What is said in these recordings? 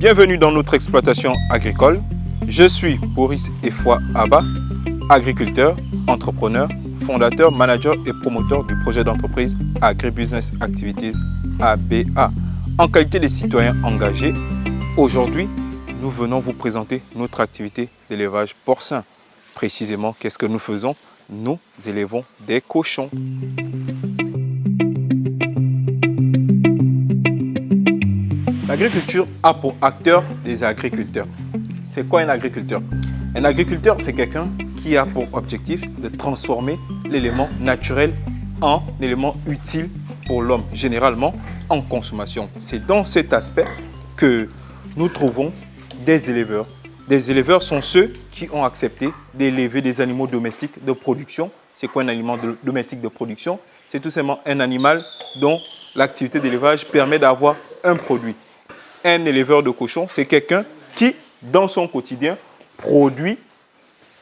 Bienvenue dans notre exploitation agricole. Je suis Boris Efwa Abba, agriculteur, entrepreneur, fondateur, manager et promoteur du projet d'entreprise Agribusiness Activities ABA. En qualité de citoyen engagé, aujourd'hui, nous venons vous présenter notre activité d'élevage porcin. Précisément, qu'est-ce que nous faisons? Nous élevons des cochons. L'agriculture a pour acteur des agriculteurs. C'est quoi un agriculteur? Un agriculteur, c'est quelqu'un qui a pour objectif de transformer l'élément naturel en élément utile pour l'homme, généralement en consommation. C'est dans cet aspect que nous trouvons des éleveurs. Des éleveurs sont ceux qui ont accepté d'élever des animaux domestiques de production. C'est quoi un animal domestique de production? C'est tout simplement un animal dont l'activité d'élevage permet d'avoir un produit. Un éleveur de cochons, c'est quelqu'un qui, dans son quotidien, produit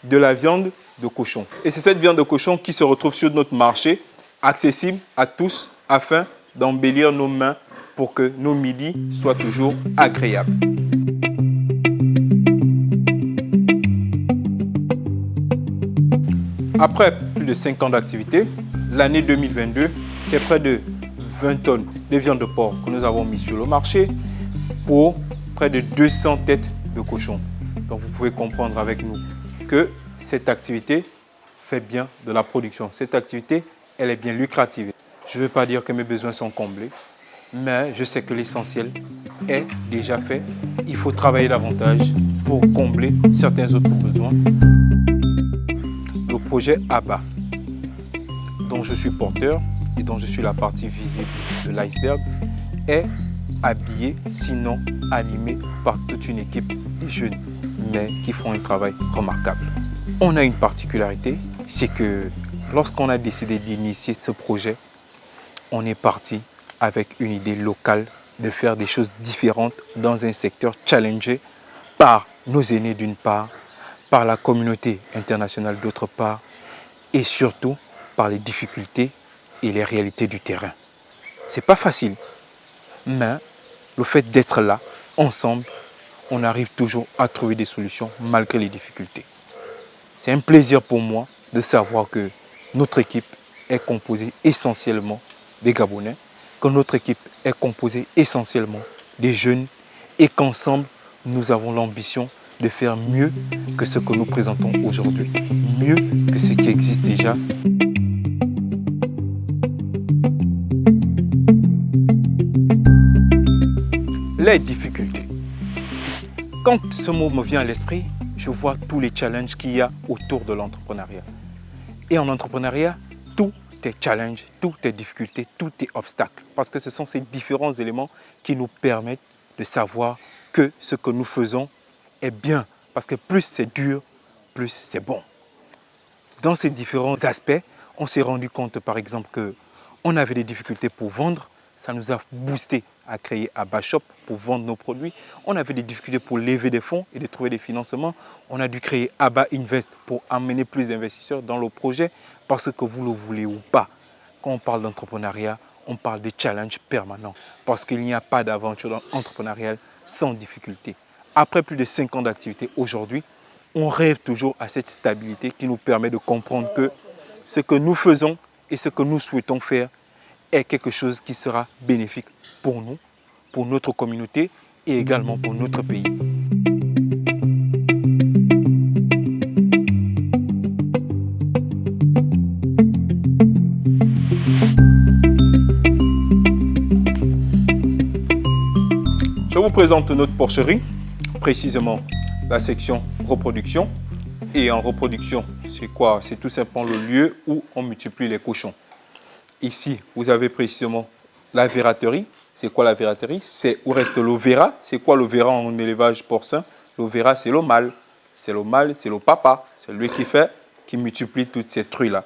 de la viande de cochon. Et c'est cette viande de cochon qui se retrouve sur notre marché, accessible à tous, afin d'embellir nos mains pour que nos midis soient toujours agréables. Après plus de 5 ans d'activité, l'année 2022, c'est près de 20 tonnes de viande de porc que nous avons mis sur le marché pour près de 200 têtes de cochons. Donc vous pouvez comprendre avec nous que cette activité fait bien de la production. Cette activité, elle est bien lucrative. Je ne veux pas dire que mes besoins sont comblés, mais je sais que l'essentiel est déjà fait. Il faut travailler davantage pour combler certains autres besoins. Le projet ABA, dont je suis porteur et dont je suis la partie visible de l'iceberg, est habillé, sinon animé par toute une équipe de jeunes, mais qui font un travail remarquable. On a une particularité, c'est que lorsqu'on a décidé d'initier ce projet, on est parti avec une idée locale de faire des choses différentes dans un secteur challengé par nos aînés d'une part, par la communauté internationale d'autre part, et surtout par les difficultés et les réalités du terrain. C'est pas facile, mais le fait d'être là, ensemble, on arrive toujours à trouver des solutions malgré les difficultés. C'est un plaisir pour moi de savoir que notre équipe est composée essentiellement des Gabonais, que notre équipe est composée essentiellement des jeunes et qu'ensemble, nous avons l'ambition de faire mieux que ce que nous présentons aujourd'hui, mieux que ce qui existe déjà. Les difficultés. Quand ce mot me vient à l'esprit, je vois tous les challenges qu'il y a autour de l'entrepreneuriat. Et en entrepreneuriat, tout est challenge, tout est difficulté, tout est obstacle. Parce que ce sont ces différents éléments qui nous permettent de savoir que ce que nous faisons est bien. Parce que plus c'est dur, plus c'est bon. Dans ces différents aspects, on s'est rendu compte par exemple qu'on avait des difficultés pour vendre. Ça nous a boosté à créer ABA Shop pour vendre nos produits. On avait des difficultés pour lever des fonds et de trouver des financements. On a dû créer ABA Invest pour amener plus d'investisseurs dans le projet parce que vous le voulez ou pas. Quand on parle d'entrepreneuriat, on parle de challenges permanents parce qu'il n'y a pas d'aventure entrepreneuriale sans difficulté. Après plus de 5 ans d'activité aujourd'hui, on rêve toujours à cette stabilité qui nous permet de comprendre que ce que nous faisons et ce que nous souhaitons faire est quelque chose qui sera bénéfique pour nous, pour notre communauté et également pour notre pays. Je vous présente notre porcherie, précisément la section reproduction. Et en reproduction, c'est quoi? C'est tout simplement le lieu où on multiplie les cochons. Ici, vous avez précisément la verraterie. C'est quoi la verraterie? C'est où reste le verra. C'est quoi le verra en élevage porcin? Le verra, c'est le mâle. C'est le mâle, c'est le papa. C'est lui qui multiplie toutes ces truies-là.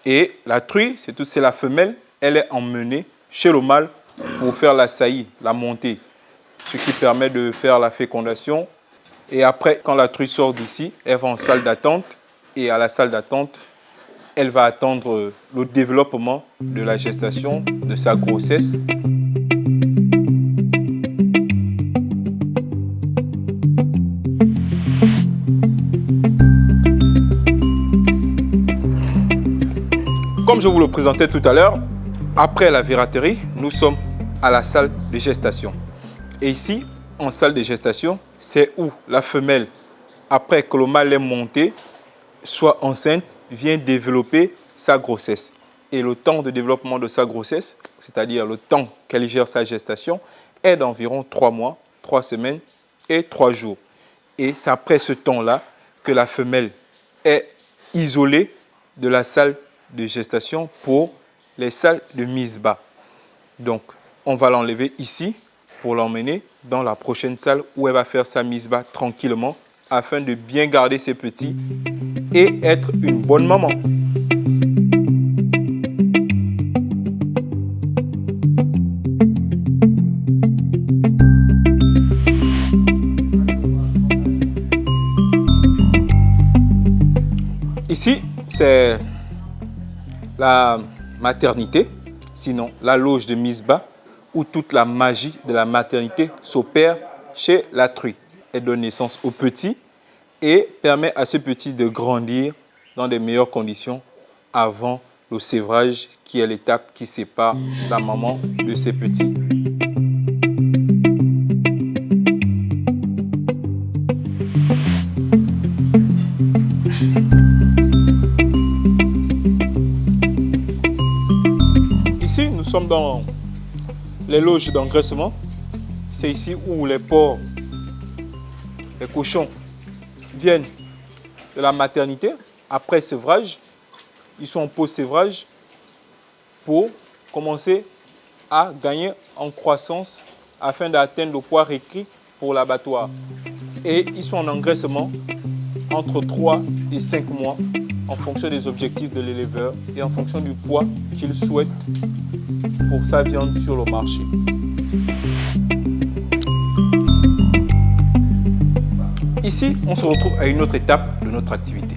Et la truie, c'est la femelle. Elle est emmenée chez le mâle pour faire la saillie, la montée. Ce qui permet de faire la fécondation. Et après, quand la truie sort d'ici, elle va en salle d'attente. Et à la salle d'attente, elle va attendre le développement de la gestation, de sa grossesse. Comme je vous le présentais tout à l'heure, après la verraterie, nous sommes à la salle de gestation. Et ici, en salle de gestation, c'est où la femelle, après que le mâle est monté, soit enceinte, vient développer sa grossesse. Et le temps de développement de sa grossesse, c'est-à-dire le temps qu'elle gère sa gestation, est d'environ 3 mois, 3 semaines et 3 jours. Et c'est après ce temps-là que la femelle est isolée de la salle de gestation pour les salles de mise bas. Donc, on va l'enlever ici pour l'emmener dans la prochaine salle où elle va faire sa mise bas tranquillement afin de bien garder ses petits et être une bonne maman. Ici, c'est la maternité, sinon la loge de mise bas, où toute la magie de la maternité s'opère chez la truie. Elle donne naissance aux petits et permet à ce petit de grandir dans de meilleures conditions avant le sévrage, qui est l'étape qui sépare la maman de ses petits. Ici, nous sommes dans les loges d'engraissement. C'est ici où les porcs, les cochons viennent de la maternité après sévrage. Ils sont en post-sévrage pour commencer à gagner en croissance afin d'atteindre le poids requis pour l'abattoir. Et ils sont en engraissement entre 3 et 5 mois en fonction des objectifs de l'éleveur et en fonction du poids qu'il souhaite pour sa viande sur le marché. Ici, on se retrouve à une autre étape de notre activité.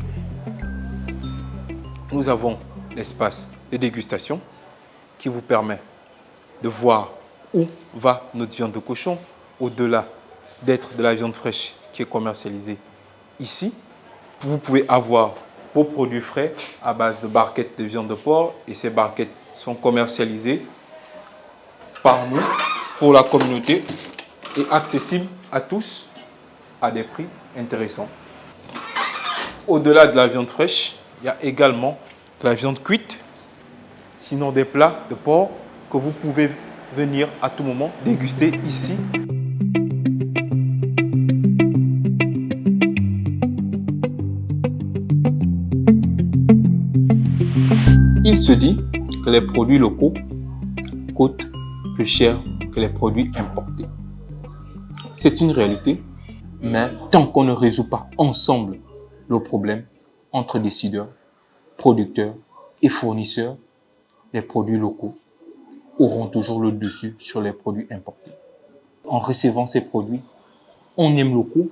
Nous avons l'espace de dégustation qui vous permet de voir où va notre viande de cochon, au-delà d'être de la viande fraîche qui est commercialisée ici. Vous pouvez avoir vos produits frais à base de barquettes de viande de porc et ces barquettes sont commercialisées par nous pour la communauté et accessibles à tous à des prix intéressants. Au-delà de la viande fraîche, il y a également de la viande cuite, sinon des plats de porc que vous pouvez venir à tout moment déguster ici. Il se dit que les produits locaux coûtent plus cher que les produits importés. C'est une réalité, mais tant qu'on ne résout pas ensemble le problème entre décideurs, producteurs et fournisseurs, les produits locaux auront toujours le dessus sur les produits importés. En recevant ces produits, on aime le coût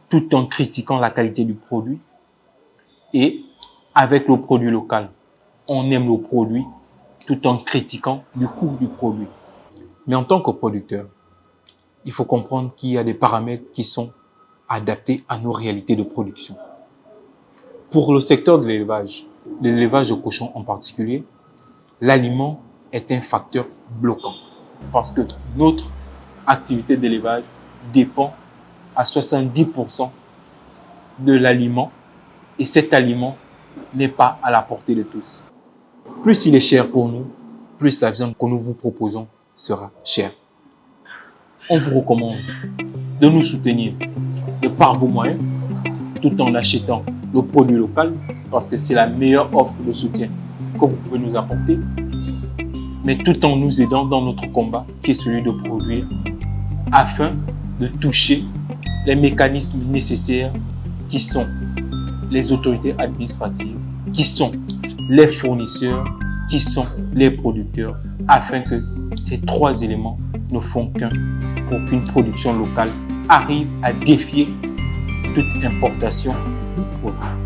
tout en critiquant la qualité du produit et avec le produit local, on aime le produit tout en critiquant le coût du produit. Mais en tant que producteur, il faut comprendre qu'il y a des paramètres qui sont adaptés à nos réalités de production. Pour le secteur de l'élevage de cochons en particulier, l'aliment est un facteur bloquant parce que notre activité d'élevage dépend à 70% de l'aliment et cet aliment n'est pas à la portée de tous. Plus il est cher pour nous, plus la viande que nous vous proposons sera chère. On vous recommande de nous soutenir de par vos moyens tout en achetant le produit local parce que c'est la meilleure offre de soutien que vous pouvez nous apporter, mais tout en nous aidant dans notre combat qui est celui de produire afin de toucher les mécanismes nécessaires qui sont les autorités administratives, qui sont les fournisseurs, qui sont les producteurs, afin que ces trois éléments ne font qu'un pour qu'une production locale arrive à défier toute importation de produits.